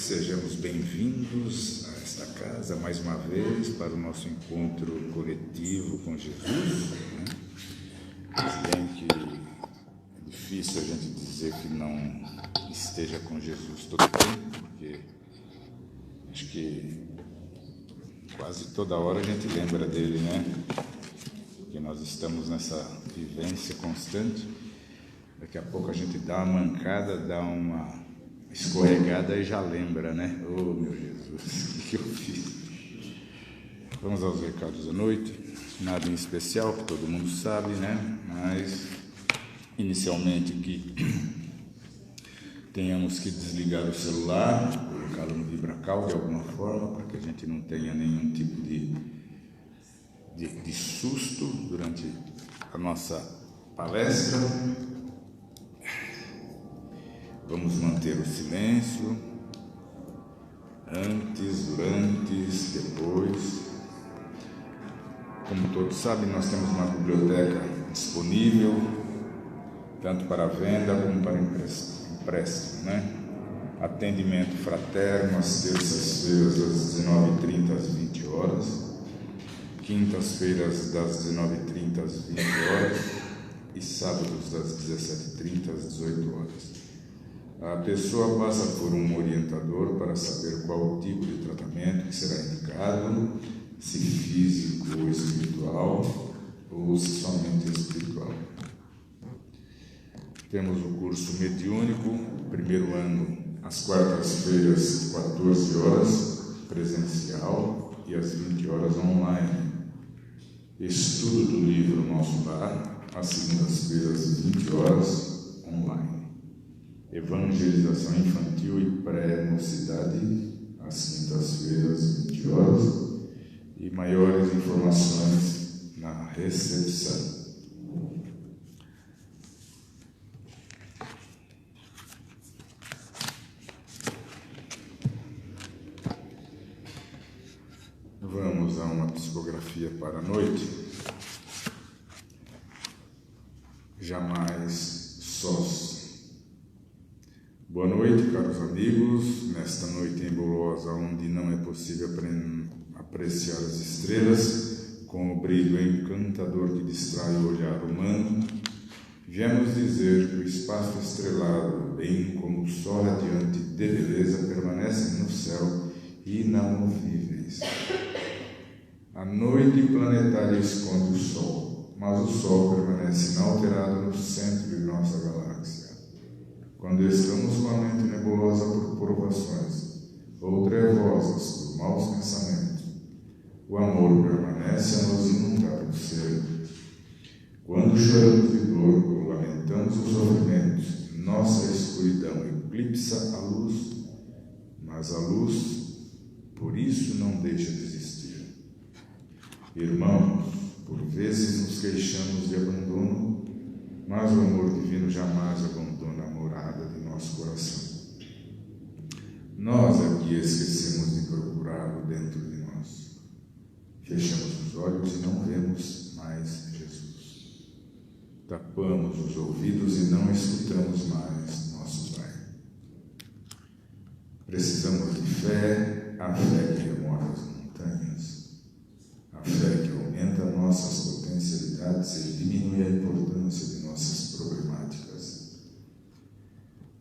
Sejamos bem-vindos a esta casa mais uma vez para o nosso encontro coletivo com Jesus, né? Se bem que é difícil a gente dizer que não esteja com Jesus todo o tempo, porque acho que quase toda hora a gente lembra dele, né? Porque nós estamos nessa vivência constante. Daqui a pouco a gente dá uma mancada, dá uma escorregada e já lembra, né? Oh, meu Jesus, o que eu fiz? Vamos aos recados da noite. Nada em especial, que todo mundo sabe, né? Mas, inicialmente, que tenhamos que desligar o celular, colocá-lo no vibracal de alguma forma, para que a gente não tenha nenhum tipo de susto durante a nossa palestra. Vamos manter o silêncio, antes, durante, depois. Como todos sabem, nós temos uma biblioteca disponível, tanto para venda como para empréstimo, né? Atendimento fraterno às terças-feiras das 19h30 às 20 horas, quintas-feiras das 19h30 às 20 horas e sábados das 17h30 às 18 horas. A pessoa passa por um orientador para saber qual o tipo de tratamento que será indicado, se físico ou espiritual, ou se somente espiritual. Temos o curso mediúnico, primeiro ano, às quartas-feiras, 14 horas, presencial, e às 20 horas online. Estudo do livro Nosso Lar, às segundas-feiras, 20 horas, online. Evangelização infantil e pré-mocidade, às quintas-feiras, 20 horas, e maiores informações na recepção. Vamos a uma psicografia para a noite. Jamais sós. Boa noite, caros amigos. Nesta noite emboliosa, onde não é possível apreciar as estrelas, com o brilho encantador que distrai o olhar humano, viemos dizer que o espaço estrelado, bem como o sol radiante de beleza, permanecem no céu inamovíveis. A noite planetária esconde o sol, mas o sol permanece inalterado no centro de nossa galáxia. Quando estamos com a mente nebulosa por provações ou trevosas por maus pensamentos, o amor permanece a nos inundar o ser. Quando choramos de dor ou lamentamos os sofrimentos, nossa escuridão eclipsa a luz, mas a luz, por isso, não deixa de existir. Irmãos, por vezes nos queixamos de abandono, mas o amor divino jamais abandona a morada de nosso coração. Nós aqui esquecemos de procurá-lo dentro de nós. Fechamos os olhos e não vemos mais Jesus. Tapamos os ouvidos e não escutamos mais nosso Pai. Precisamos de fé, a fé que remove as montanhas, a fé que aumenta nossas potencialidades e diminui a importância de nossas problemáticas,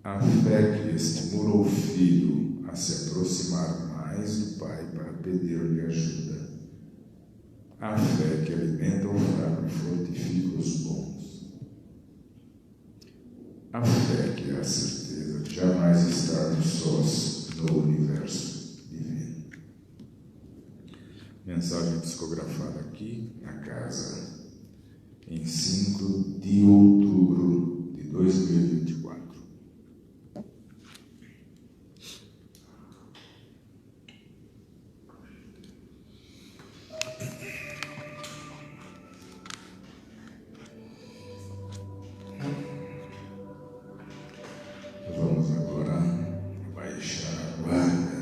a fé que estimula o filho a se aproximar mais do Pai para pedir-lhe ajuda, a fé que alimenta o fraco e fortifica os bons, a fé que é a certeza de jamais estarmos sós no universo divino. Mensagem psicografada aqui na casa em 5 de outubro de 2024. Vamos agora baixar a guarda,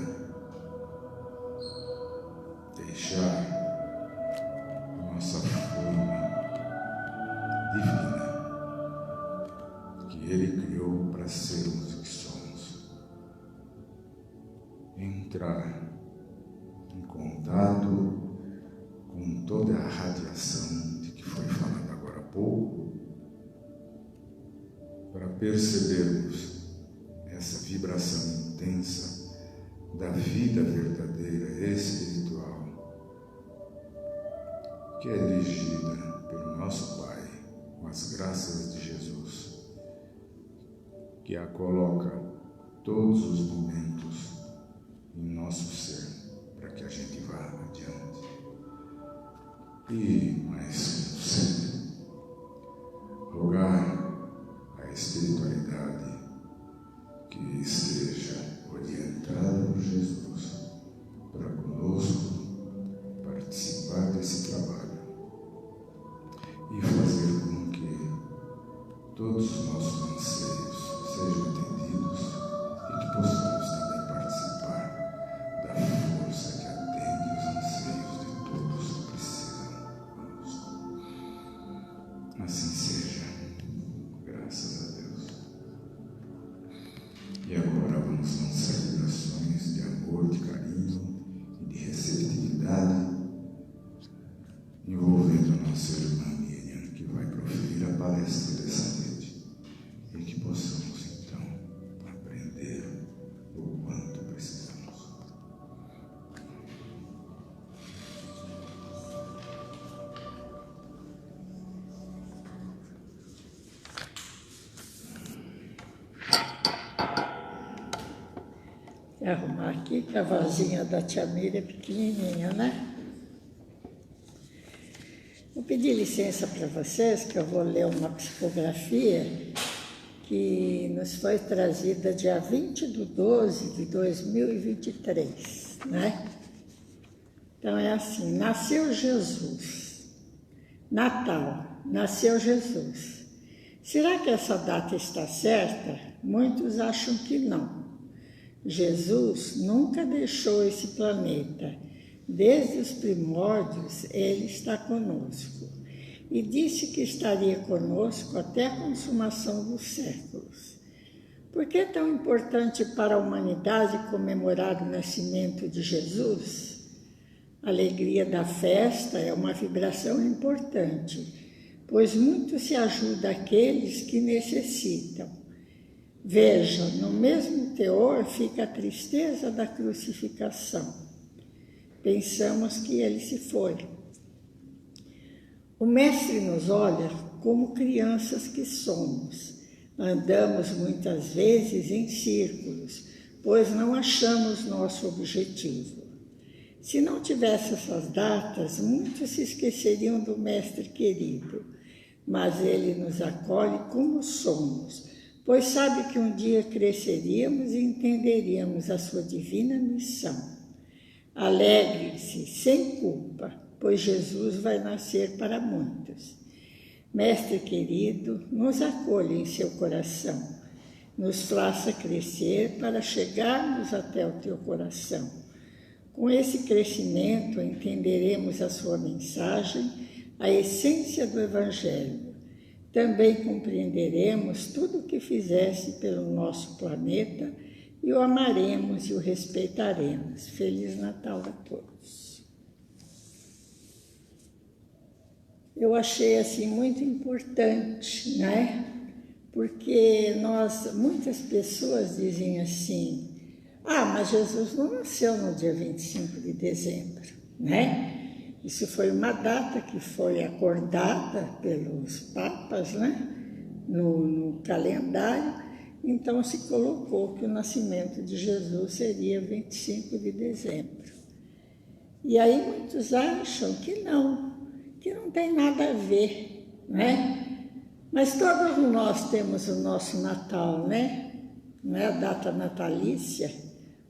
deixar a nossa forma divina que Ele criou entrar em contato com toda a radiação de que foi falado agora há pouco, para percebermos essa vibração intensa da vida verdadeira espiritual, que é dirigida pelo nosso Pai, com as graças de Jesus, que a coloca todos os momentos em nosso ser, para que a gente vá adiante. E, mais sempre, rogar a espiritualidade que esteja orientada por Jesus para conosco participar desse trabalho e fazer com que todos os nossos anseios sejam atendidos e que possamos também participar da força que atende os anseios de todos que precisam conosco. Assim seja, graças a Deus. E agora vamos lançar vibrações de amor, de carinho e de receptividade, envolvendo a nossa irmã Miriam, que vai proferir a palestra dessa noite, e que possamos então aprender o quanto precisamos. Vou arrumar aqui, que a vozinha da tia Miriam é pequenininha, né? Vou pedir licença para vocês, que eu vou ler uma psicografia que nos foi trazida dia 20/12/2023, né? Então é assim: nasceu Jesus. Natal, nasceu Jesus. Será que essa data está certa? Muitos acham que não. Jesus nunca deixou esse planeta. Desde os primórdios, Ele está conosco. E disse que estaria conosco até a consumação dos séculos. Por que é tão importante para a humanidade comemorar o nascimento de Jesus? A alegria da festa é uma vibração importante, pois muito se ajuda aqueles que necessitam. Veja, no mesmo teor fica a tristeza da crucificação. Pensamos que ele se foi. O Mestre nos olha como crianças que somos. Andamos muitas vezes em círculos, pois não achamos nosso objetivo. Se não tivesse essas datas, muitos se esqueceriam do Mestre querido, mas ele nos acolhe como somos, pois sabe que um dia cresceríamos e entenderíamos a sua divina missão. Alegre-se sem culpa, pois Jesus vai nascer para muitos. Mestre querido, nos acolha em seu coração, nos faça crescer para chegarmos até o teu coração. Com esse crescimento entenderemos a sua mensagem, a essência do Evangelho. Também compreenderemos tudo o que fizesse pelo nosso planeta e o amaremos e o respeitaremos. Feliz Natal a todos. Eu achei assim muito importante, né? Porque muitas pessoas dizem assim: mas Jesus não nasceu no dia 25 de dezembro, né? Isso foi uma data que foi acordada pelos papas, né? No calendário. Então se colocou que o nascimento de Jesus seria 25 de dezembro. E aí muitos acham que não tem nada a ver, né? Mas todos nós temos o nosso Natal, né? Não é a data natalícia,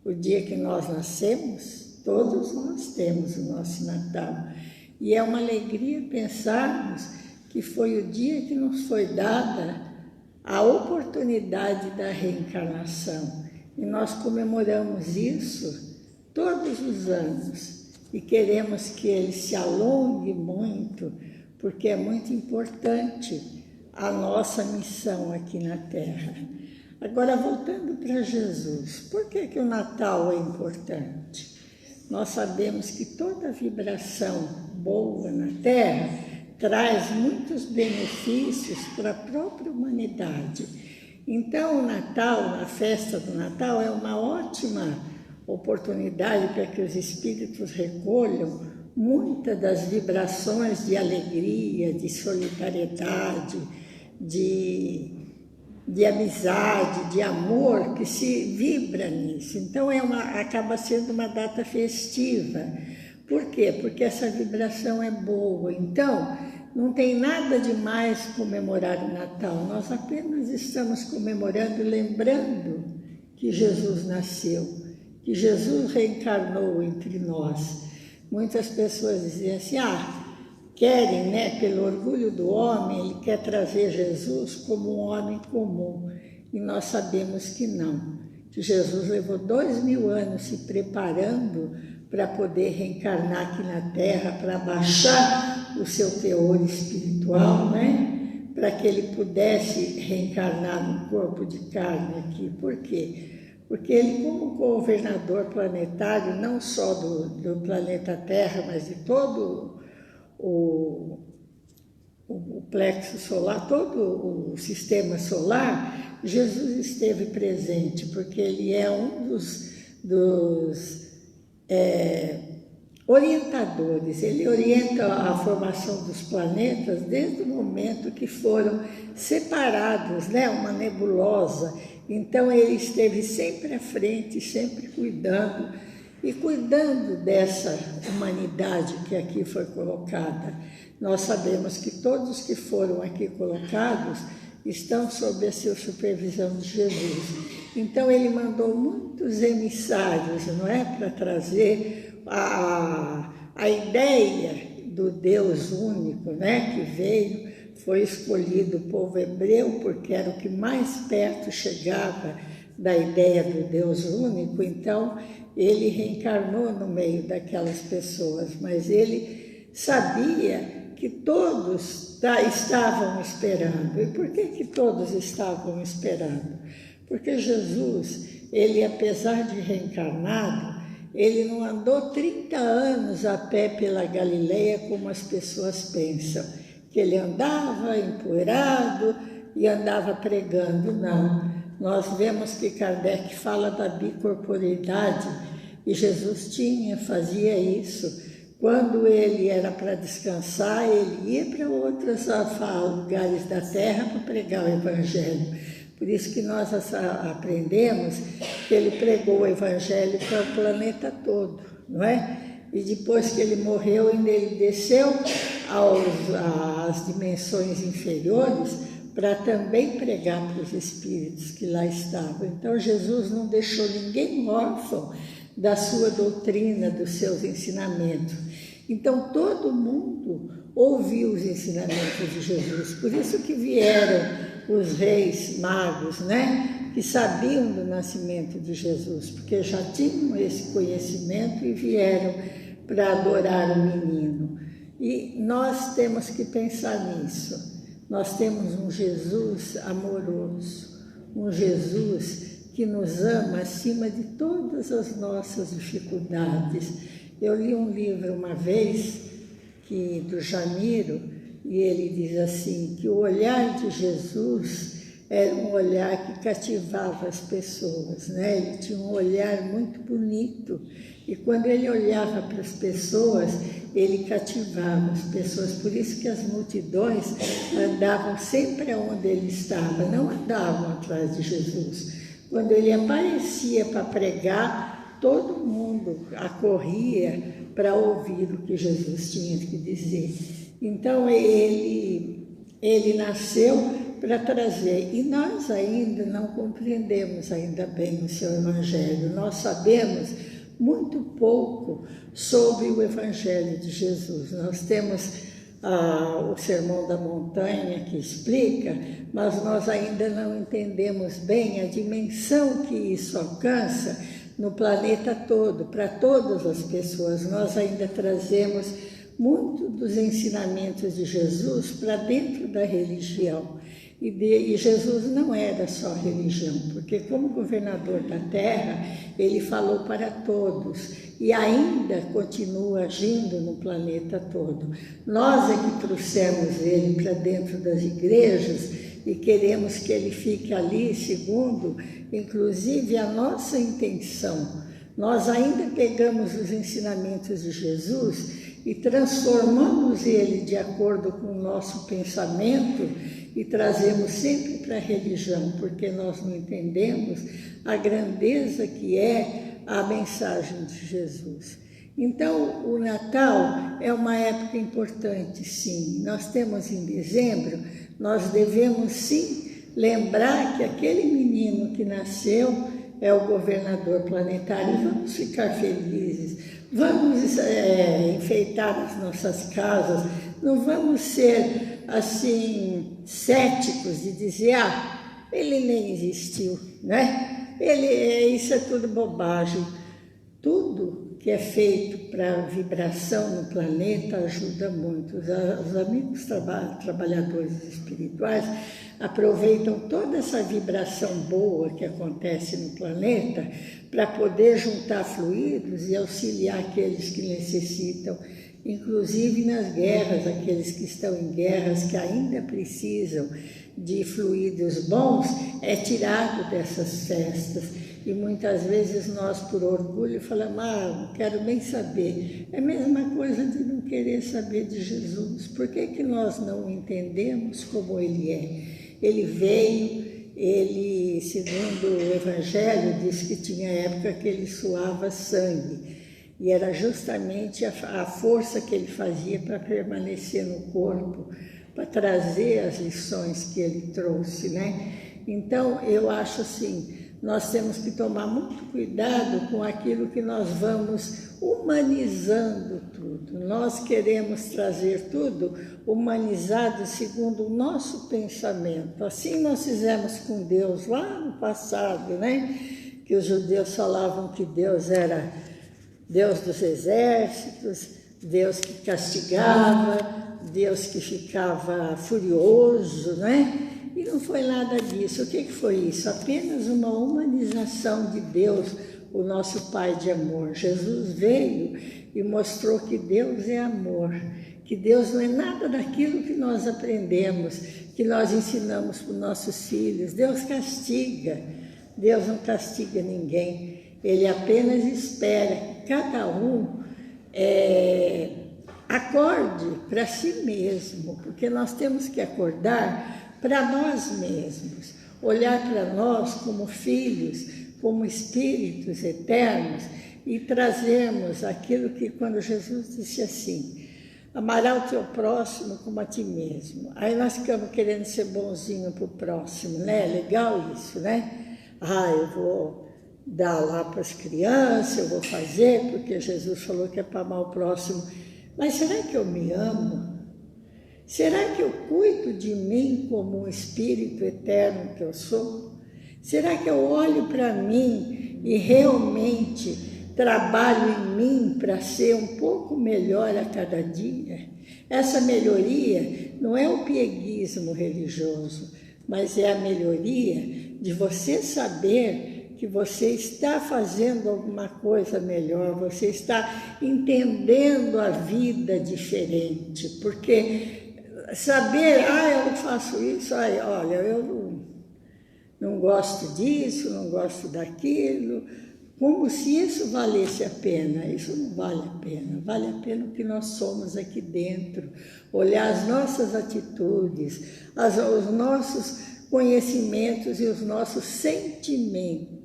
o dia que nós nascemos, todos nós temos o nosso Natal. E é uma alegria pensarmos que foi o dia que nos foi dada a oportunidade da reencarnação. E nós comemoramos isso todos os anos. E queremos que ele se alongue muito, porque é muito importante a nossa missão aqui na Terra. Agora, voltando para Jesus, por que o Natal é importante? Nós sabemos que toda vibração boa na Terra traz muitos benefícios para a própria humanidade. Então, o Natal, a festa do Natal, é uma ótima oportunidade para que os espíritos recolham muitas das vibrações de alegria, de solidariedade, de amizade, de amor que se vibra nisso. Então acaba sendo uma data festiva. Por quê? Porque essa vibração é boa. Então, não tem nada de mais comemorar o Natal. Nós apenas estamos comemorando e lembrando que Jesus nasceu, que Jesus reencarnou entre nós. Muitas pessoas dizem assim, querem, né, pelo orgulho do homem, ele quer trazer Jesus como um homem comum. E nós sabemos que não, que Jesus levou 2000 anos se preparando para poder reencarnar aqui na Terra, para baixar o seu teor espiritual, né, para que ele pudesse reencarnar no corpo de carne aqui. Por quê? Porque ele, como governador planetário, não só do planeta Terra, mas de todo o plexo solar, todo o sistema solar, Jesus esteve presente, porque ele é um dos orientadores. Ele orienta a formação dos planetas desde o momento que foram separados, né, uma nebulosa. Então ele esteve sempre à frente, sempre cuidando dessa humanidade que aqui foi colocada. Nós sabemos que todos que foram aqui colocados estão sob a sua supervisão de Jesus. Então ele mandou muitos emissários, não é, para trazer a ideia do Deus único, né, que veio. Foi escolhido o povo hebreu porque era o que mais perto chegava da ideia do Deus único. Então ele reencarnou no meio daquelas pessoas, mas ele sabia que todos estavam esperando. E por que todos estavam esperando? Porque Jesus, ele, apesar de reencarnado, ele não andou 30 anos a pé pela Galileia como as pessoas pensam, que ele andava empoeirado e andava pregando. Não. Nós vemos que Kardec fala da bicorporeidade e Jesus fazia isso. Quando ele era para descansar, ele ia para outros lugares da terra para pregar o Evangelho. Por isso que nós aprendemos que ele pregou o Evangelho para o planeta todo, não é? E depois que ele morreu, ele desceu às dimensões inferiores para também pregar para os espíritos que lá estavam. Então Jesus não deixou ninguém órfão da sua doutrina, dos seus ensinamentos. Então todo mundo ouviu os ensinamentos de Jesus. Por isso que vieram os reis magos, né, que sabiam do nascimento de Jesus, porque já tinham esse conhecimento e vieram para adorar o menino. E nós temos que pensar nisso. Nós temos um Jesus amoroso, um Jesus que nos ama acima de todas as nossas dificuldades. Eu li um livro uma vez do Jamiro, e ele diz assim, que o olhar de Jesus era um olhar que cativava as pessoas, né? Ele tinha um olhar muito bonito, e quando ele olhava para as pessoas, ele cativava as pessoas. Por isso que as multidões andavam sempre onde ele estava, não andavam atrás de Jesus. Quando ele aparecia para pregar, todo mundo acorria para ouvir o que Jesus tinha que dizer. Então ele nasceu para trazer, e nós ainda não compreendemos ainda bem o seu Evangelho. Nós sabemos muito pouco sobre o Evangelho de Jesus. Nós temos o Sermão da Montanha que explica, mas nós ainda não entendemos bem a dimensão que isso alcança no planeta todo, para todas as pessoas. Nós ainda trazemos muito dos ensinamentos de Jesus para dentro da religião. E Jesus não era só religião, porque como governador da terra, ele falou para todos e ainda continua agindo no planeta todo. Nós é que trouxemos ele para dentro das igrejas e queremos que ele fique ali segundo, inclusive, a nossa intenção. Nós ainda pegamos os ensinamentos de Jesus e transformamos ele de acordo com o nosso pensamento e trazemos sempre para a religião, porque nós não entendemos a grandeza que é a mensagem de Jesus. Então, o Natal é uma época importante, sim. Nós temos em dezembro, nós devemos sim lembrar que aquele menino que nasceu é o governador planetário. Vamos ficar felizes, vamos enfeitar as nossas casas, não vamos ser assim céticos de dizer, ele nem existiu, né? Isso é tudo bobagem. Tudo que é feito para vibração no planeta ajuda muito. Os amigos trabalhadores espirituais aproveitam toda essa vibração boa que acontece no planeta para poder juntar fluidos e auxiliar aqueles que necessitam, inclusive nas guerras, aqueles que estão em guerras que ainda precisam de fluidos bons, é tirado dessas festas. E muitas vezes nós, por orgulho, falamos, não quero nem saber. É a mesma coisa de não querer saber de Jesus. Por que nós não entendemos como Ele é? Ele veio, ele, segundo o Evangelho, diz que tinha época que ele suava sangue. E era justamente a força que ele fazia para permanecer no corpo, para trazer as lições que ele trouxe, né? Então, eu acho assim, nós temos que tomar muito cuidado com aquilo que nós vamos humanizando tudo. Nós queremos trazer tudo humanizado segundo o nosso pensamento. Assim nós fizemos com Deus lá no passado, né? Que os judeus falavam que Deus era Deus dos exércitos, Deus que castigava, Deus que ficava furioso, né? E não foi nada disso. O que foi isso? Apenas uma humanização de Deus, o nosso Pai de amor. Jesus veio e mostrou que Deus é amor, que Deus não é nada daquilo que nós aprendemos, que nós ensinamos para os nossos filhos. Deus castiga, Deus não castiga ninguém. Ele apenas espera que cada um acorde para si mesmo, porque nós temos que acordar para nós mesmos, olhar para nós como filhos, como espíritos eternos e trazermos aquilo que quando Jesus disse assim, amará o teu próximo como a ti mesmo. Aí nós ficamos querendo ser bonzinho para o próximo, né? Legal isso, né? Eu vou dar lá para as crianças, eu vou fazer, porque Jesus falou que é para amar o próximo. Mas será que eu me amo? Será que eu cuido de mim como um espírito eterno que eu sou? Será que eu olho para mim e realmente trabalho em mim para ser um pouco melhor a cada dia? Essa melhoria não é o pieguismo religioso, mas é a melhoria de você saber que você está fazendo alguma coisa melhor, você está entendendo a vida diferente, porque saber, eu não faço isso, olha, eu não gosto disso, não gosto daquilo, como se isso valesse a pena. Isso não vale a pena, vale a pena o que nós somos aqui dentro, olhar as nossas atitudes, os nossos conhecimentos e os nossos sentimentos.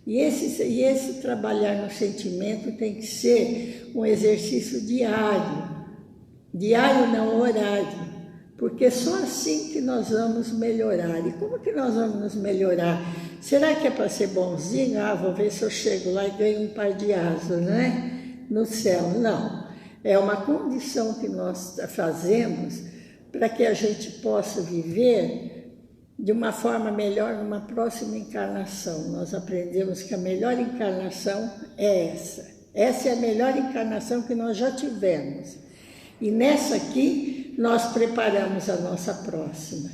E esse trabalhar no sentimento tem que ser um exercício diário não horário, porque só assim que nós vamos melhorar. E como que nós vamos nos melhorar? Será que é para ser bonzinho? Vou ver se eu chego lá e ganho um par de asas, né? No céu. Não. É uma condição que nós fazemos para que a gente possa viver de uma forma melhor numa próxima encarnação. Nós aprendemos que a melhor encarnação é essa. Essa é a melhor encarnação que nós já tivemos. E nessa aqui, nós preparamos a nossa próxima.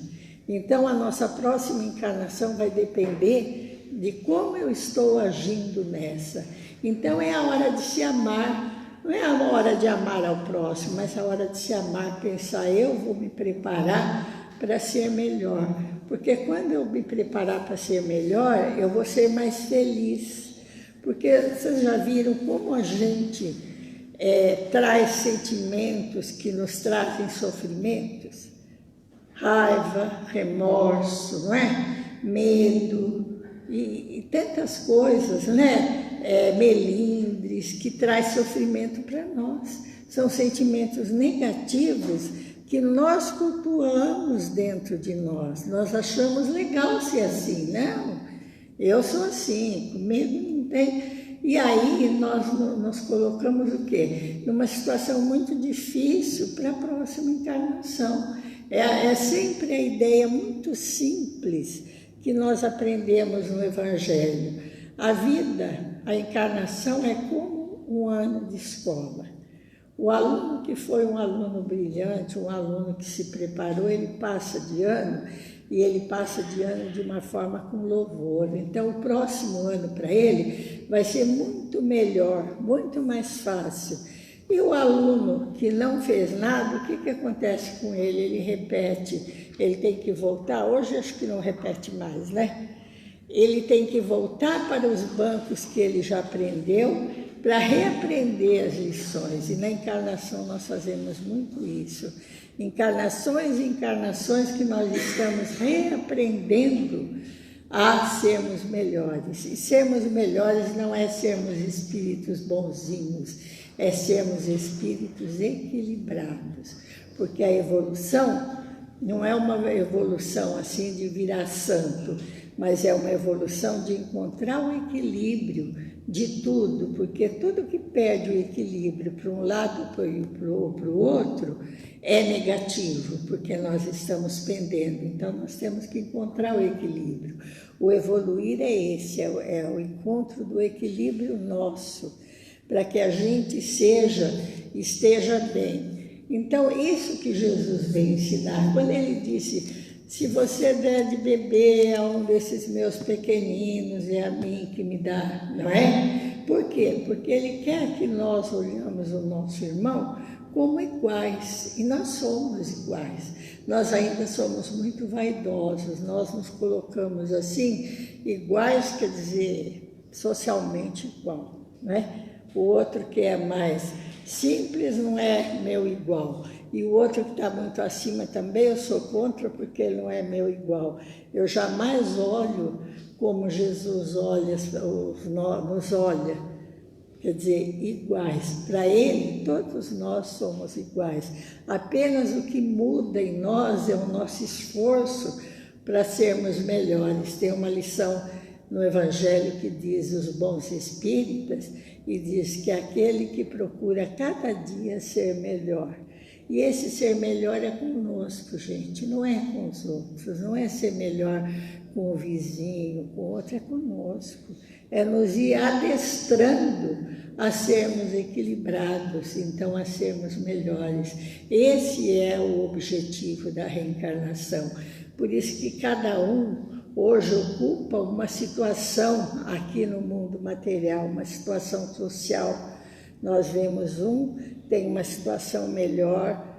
Então, a nossa próxima encarnação vai depender de como eu estou agindo nessa. Então, é a hora de se amar. Não é a hora de amar ao próximo, mas a hora de se amar, pensar, eu vou me preparar para ser melhor. Porque quando eu me preparar para ser melhor, eu vou ser mais feliz. Porque vocês já viram como a gente traz sentimentos que nos trazem sofrimentos? Raiva, remorso, não é? Medo e tantas coisas, né? Melindres que traz sofrimento para nós. São sentimentos negativos que nós cultuamos dentro de nós. Nós achamos legal ser assim, não? Eu sou assim, comigo não tem. E aí nós nos colocamos o quê? Numa situação muito difícil para a próxima encarnação. É sempre a ideia muito simples que nós aprendemos no Evangelho. A vida, a encarnação é como um ano de escola. O aluno que foi um aluno brilhante, um aluno que se preparou, ele passa de ano e ele passa de ano de uma forma com louvor. Então, o próximo ano para ele vai ser muito melhor, muito mais fácil. E o aluno que não fez nada, o que acontece com ele? Ele repete, ele tem que voltar. Hoje acho que não repete mais, né? Ele tem que voltar para os bancos que ele já aprendeu para reaprender as lições. E na encarnação nós fazemos muito isso. Encarnações e encarnações que nós estamos reaprendendo a sermos melhores. E sermos melhores não é sermos espíritos bonzinhos, é sermos espíritos equilibrados. Porque a evolução não é uma evolução assim de virar santo, mas é uma evolução de encontrar o equilíbrio de tudo, porque tudo que perde o equilíbrio para um lado e para o outro é negativo, porque nós estamos pendendo. Então, nós temos que encontrar o equilíbrio. O evoluir é esse, é o encontro do equilíbrio nosso, para que a gente esteja bem. Então, isso que Jesus veio ensinar, quando ele disse, se você der de beber a um desses meus pequeninos, é a mim que me dá, não é? Por quê? Porque ele quer que nós olhamos o nosso irmão como iguais, e nós somos iguais. Nós ainda somos muito vaidosos, nós nos colocamos assim, iguais, quer dizer, socialmente igual, né? O outro que é mais simples não é meu igual. E o outro que está muito acima também, eu sou contra porque ele não é meu igual. Eu jamais olho como Jesus nos olha, quer dizer, iguais. Para ele, todos nós somos iguais. Apenas o que muda em nós é o nosso esforço para sermos melhores. Tem uma lição no Evangelho que diz os bons espíritas e diz que aquele que procura cada dia ser melhor. E esse ser melhor é conosco, gente, não é com os outros, não é ser melhor com o vizinho, com o outro, é conosco. É nos ir adestrando a sermos equilibrados, então a sermos melhores. Esse é o objetivo da reencarnação. Por isso que cada um hoje ocupa uma situação aqui no mundo material, uma situação social. Nós vemos tem uma situação melhor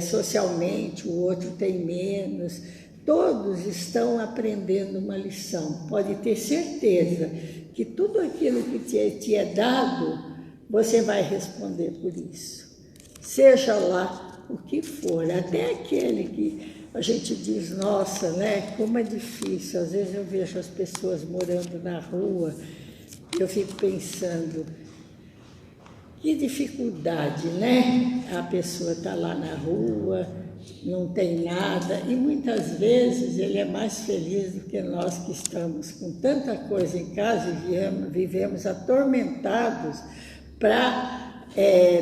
socialmente, o outro tem menos. Todos estão aprendendo uma lição. Pode ter certeza que tudo aquilo que te é dado, você vai responder por isso. Seja lá o que for, até aquele que a gente diz, nossa, né, como é difícil. Às vezes eu vejo as pessoas morando na rua e eu fico pensando, que dificuldade, né? A pessoa está lá na rua, não tem nada, e muitas vezes ele é mais feliz do que nós que estamos com tanta coisa em casa e vivemos atormentados para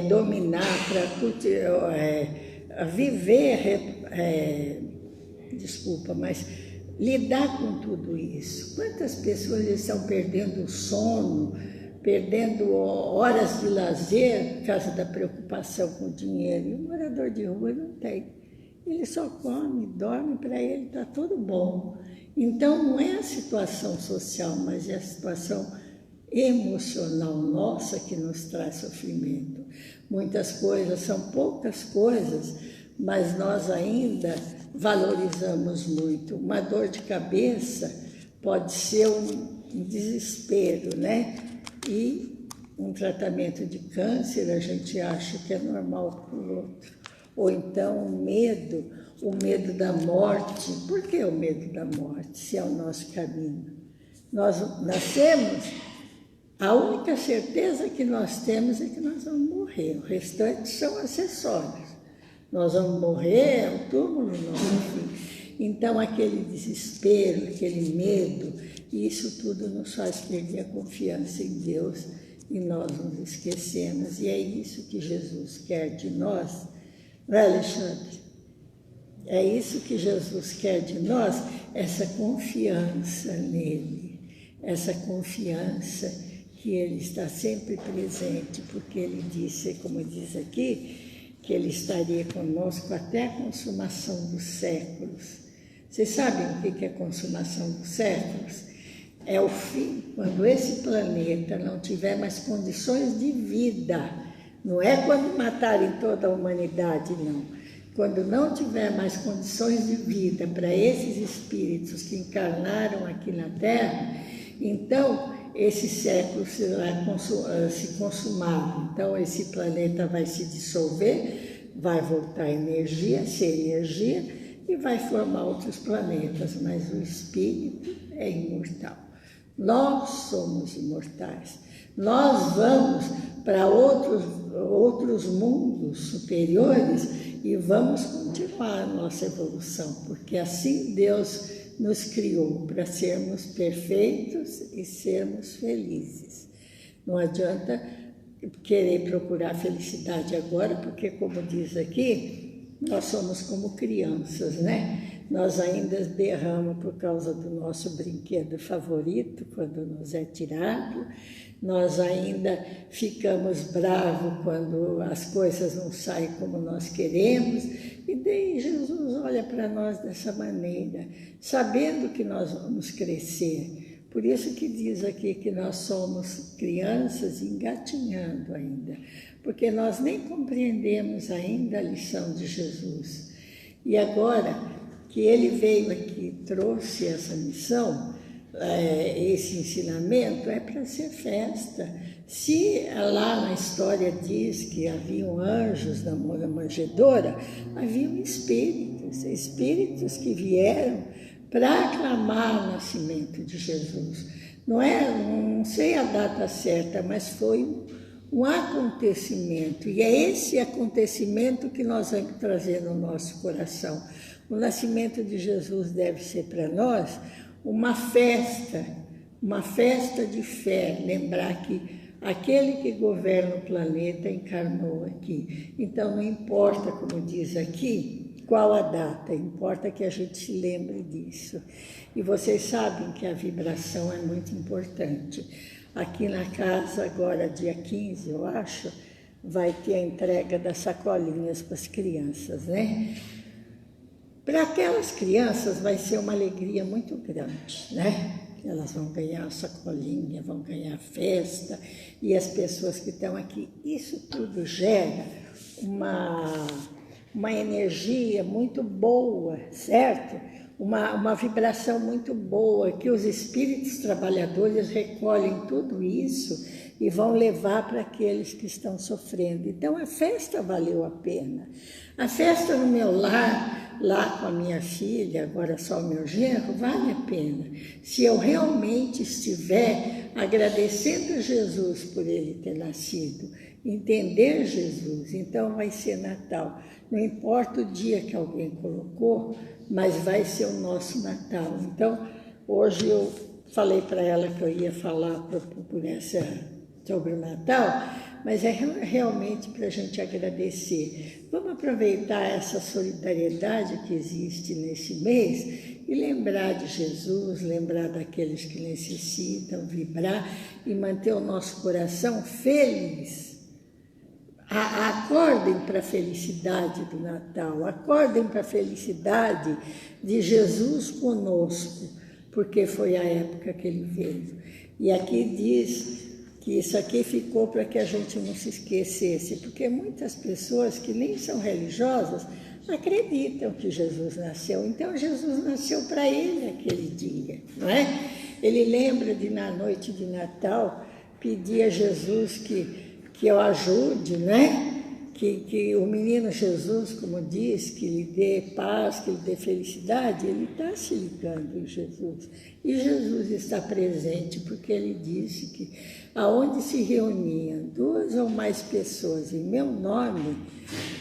dominar, para viver, mas lidar com tudo isso. Quantas pessoas estão perdendo o sono, perdendo horas de lazer por causa da preocupação com o dinheiro. E o morador de rua não tem. ele só come, dorme, para ele está tudo bom. Então não é a situação social, mas é a situação emocional nossa que nos traz sofrimento. Muitas coisas, são poucas coisas, mas nós ainda valorizamos muito. Uma dor de cabeça pode ser um desespero, né? E um tratamento de câncer a gente acha que é normal para o outro. Ou então o medo da morte. Por que o medo da morte, se é o nosso caminho? Nós nascemos, a única certeza que nós temos é que nós vamos morrer. O restante são acessórios. Nós vamos morrer, é o túmulo nosso fim. Então aquele desespero, aquele medo, isso tudo nos faz perder a confiança em Deus e nós nos esquecemos. E é isso que Jesus quer de nós, não é, Alexandre? É isso que Jesus quer de nós, essa confiança nele, essa confiança que ele está sempre presente, porque ele disse, como diz aqui, que ele estaria conosco até a consumação dos séculos. Vocês sabem o que é a consumação dos séculos? É o fim, quando esse planeta não tiver mais condições de vida. Não é quando matarem toda a humanidade, não. Quando não tiver mais condições de vida para esses espíritos que encarnaram aqui na Terra, então esse século será se consumado. Então esse planeta vai se dissolver, vai voltar energia, ser energia, e vai formar outros planetas, mas o espírito é imortal. Nós somos imortais. Nós vamos para outros mundos superiores e vamos continuar a nossa evolução, porque assim Deus nos criou para sermos perfeitos e sermos felizes. Não adianta querer procurar felicidade agora, porque, como diz aqui, nós somos como crianças, né? Nós ainda berramos por causa do nosso brinquedo favorito, quando nos é tirado. Nós ainda ficamos bravos quando as coisas não saem como nós queremos. E daí Jesus olha para nós dessa maneira, sabendo que nós vamos crescer. Por isso que diz aqui que nós somos crianças engatinhando ainda, porque nós nem compreendemos ainda a lição de Jesus. E agora que ele veio aqui, trouxe essa missão, esse ensinamento, é para ser festa. Se lá na história diz que haviam anjos na manjedoura, haviam espíritos que vieram para aclamar o nascimento de Jesus. Não sei a data certa, mas foi um acontecimento, e é esse acontecimento que nós vamos trazer no nosso coração. O nascimento de Jesus deve ser para nós uma festa de fé, lembrar que aquele que governa o planeta encarnou aqui. Então não importa, como diz aqui, qual a data, importa que a gente se lembre disso. E vocês sabem que a vibração é muito importante. Aqui na casa, agora dia 15, eu acho, vai ter a entrega das sacolinhas para as crianças, né? Para aquelas crianças vai ser uma alegria muito grande, né? Elas vão ganhar sacolinha, vão ganhar festa, e as pessoas que estão aqui. Isso tudo gera uma energia muito boa, certo? Uma vibração muito boa, que os espíritos trabalhadores recolhem tudo isso e vão levar para aqueles que estão sofrendo. Então a festa valeu a pena. A festa no meu lar, lá com a minha filha, agora só o meu genro, vale a pena. Se eu realmente estiver agradecendo a Jesus por ele ter nascido, entender Jesus, então vai ser Natal. Não importa o dia que alguém colocou, mas vai ser o nosso Natal. Então, hoje eu falei para ela que eu ia falar sobre o Natal, mas é realmente para a gente agradecer. Vamos aproveitar essa solidariedade que existe nesse mês e lembrar de Jesus, lembrar daqueles que necessitam, vibrar e manter o nosso coração feliz. Acordem para a felicidade do Natal, acordem para a felicidade de Jesus conosco, porque foi a época que ele veio. E aqui diz que isso aqui ficou para que a gente não se esquecesse, porque muitas pessoas que nem são religiosas acreditam que Jesus nasceu. Então, Jesus nasceu para ele aquele dia, não é? Ele lembra de, na noite de Natal, pedir a Jesus que eu ajude, né? Que o menino Jesus, como diz, que lhe dê paz, que lhe dê felicidade, ele está se ligando em Jesus. E Jesus está presente, porque ele disse que aonde se reuniam 2 ou mais pessoas em meu nome,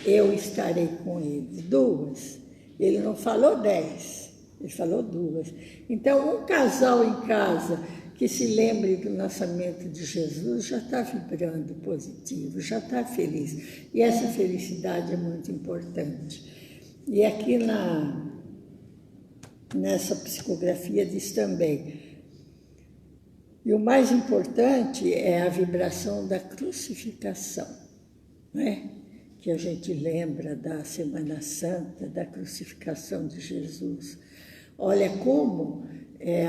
eu estarei com eles. 2. Ele não falou 10, ele falou 2. Então, um casal em casa que se lembre do nascimento de Jesus já está vibrando positivo, já está feliz. E essa felicidade é muito importante. E aqui nessa psicografia diz também, e o mais importante é a vibração da crucificação, né? Que a gente lembra da Semana Santa, da crucificação de Jesus. Olha como,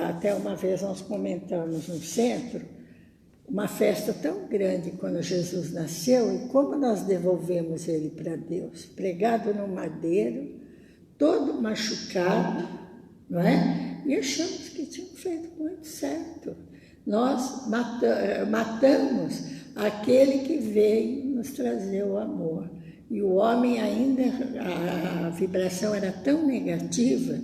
até uma vez nós comentamos no centro, uma festa tão grande quando Jesus nasceu e como nós devolvemos ele para Deus, pregado no madeiro, todo machucado, não é? E achamos que tinham feito muito certo. Nós matamos aquele que veio nos trazer o amor. E o homem ainda, a vibração era tão negativa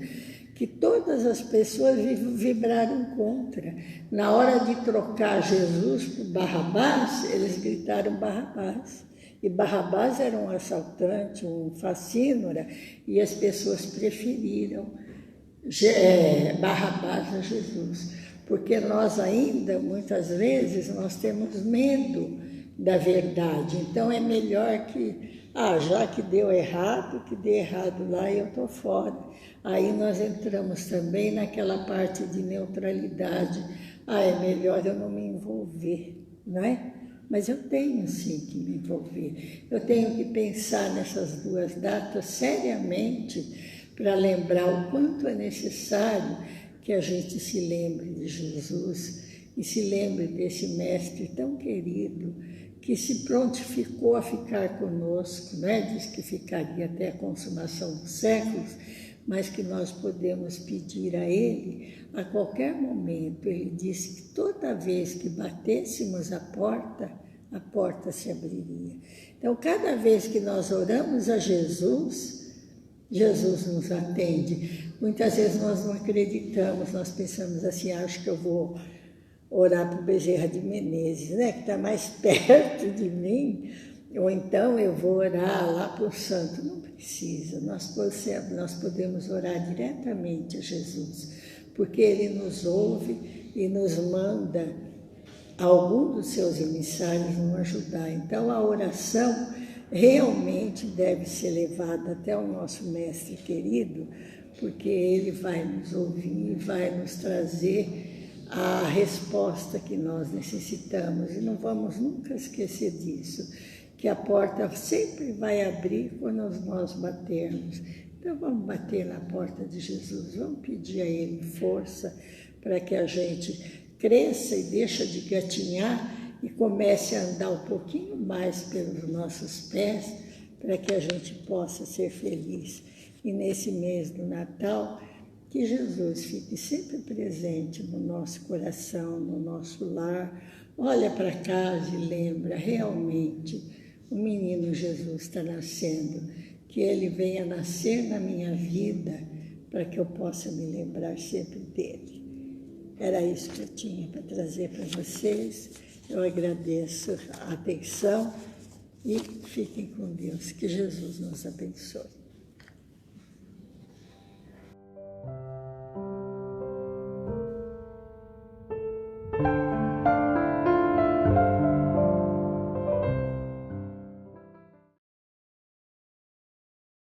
que todas as pessoas vibraram contra. Na hora de trocar Jesus por Barrabás, eles gritaram Barrabás. E Barrabás era um assaltante, um facínora, e as pessoas preferiram Barrabás a Jesus. Porque nós ainda, muitas vezes, nós temos medo da verdade. Então é melhor que, já que deu errado, que dê errado lá e eu estou fora. Aí nós entramos também naquela parte de neutralidade. É melhor eu não me envolver, não é? Mas eu tenho sim que me envolver. Eu tenho que pensar nessas 2 datas seriamente para lembrar o quanto é necessário que a gente se lembre de Jesus e se lembre desse mestre tão querido que se prontificou a ficar conosco, né? Diz que ficaria até a consumação dos séculos, mas que nós podemos pedir a ele a qualquer momento. Ele disse que toda vez que batêssemos a porta se abriria. Então, cada vez que nós oramos a Jesus, Jesus nos atende. Muitas vezes nós não acreditamos, nós pensamos assim, acho que eu vou orar para o Bezerra de Menezes, né, que está mais perto de mim, ou então eu vou orar lá para o santo. Não precisa, nós podemos orar diretamente a Jesus, porque ele nos ouve e nos manda algum dos seus emissários nos ajudar. Então a oração realmente deve ser levada até o nosso mestre querido, porque ele vai nos ouvir, vai nos trazer a resposta que nós necessitamos. E não vamos nunca esquecer disso, que a porta sempre vai abrir quando nós batermos. Então vamos bater na porta de Jesus, vamos pedir a ele força para que a gente cresça e deixe de gatinhar e comece a andar um pouquinho mais pelos nossos pés, para que a gente possa ser feliz. E nesse mês do Natal, que Jesus fique sempre presente no nosso coração, no nosso lar. Olha para casa e lembra, realmente, o menino Jesus está nascendo, que ele venha nascer na minha vida, para que eu possa me lembrar sempre dele. Era isso que eu tinha para trazer para vocês. Eu agradeço a atenção e fiquem com Deus. Que Jesus nos abençoe.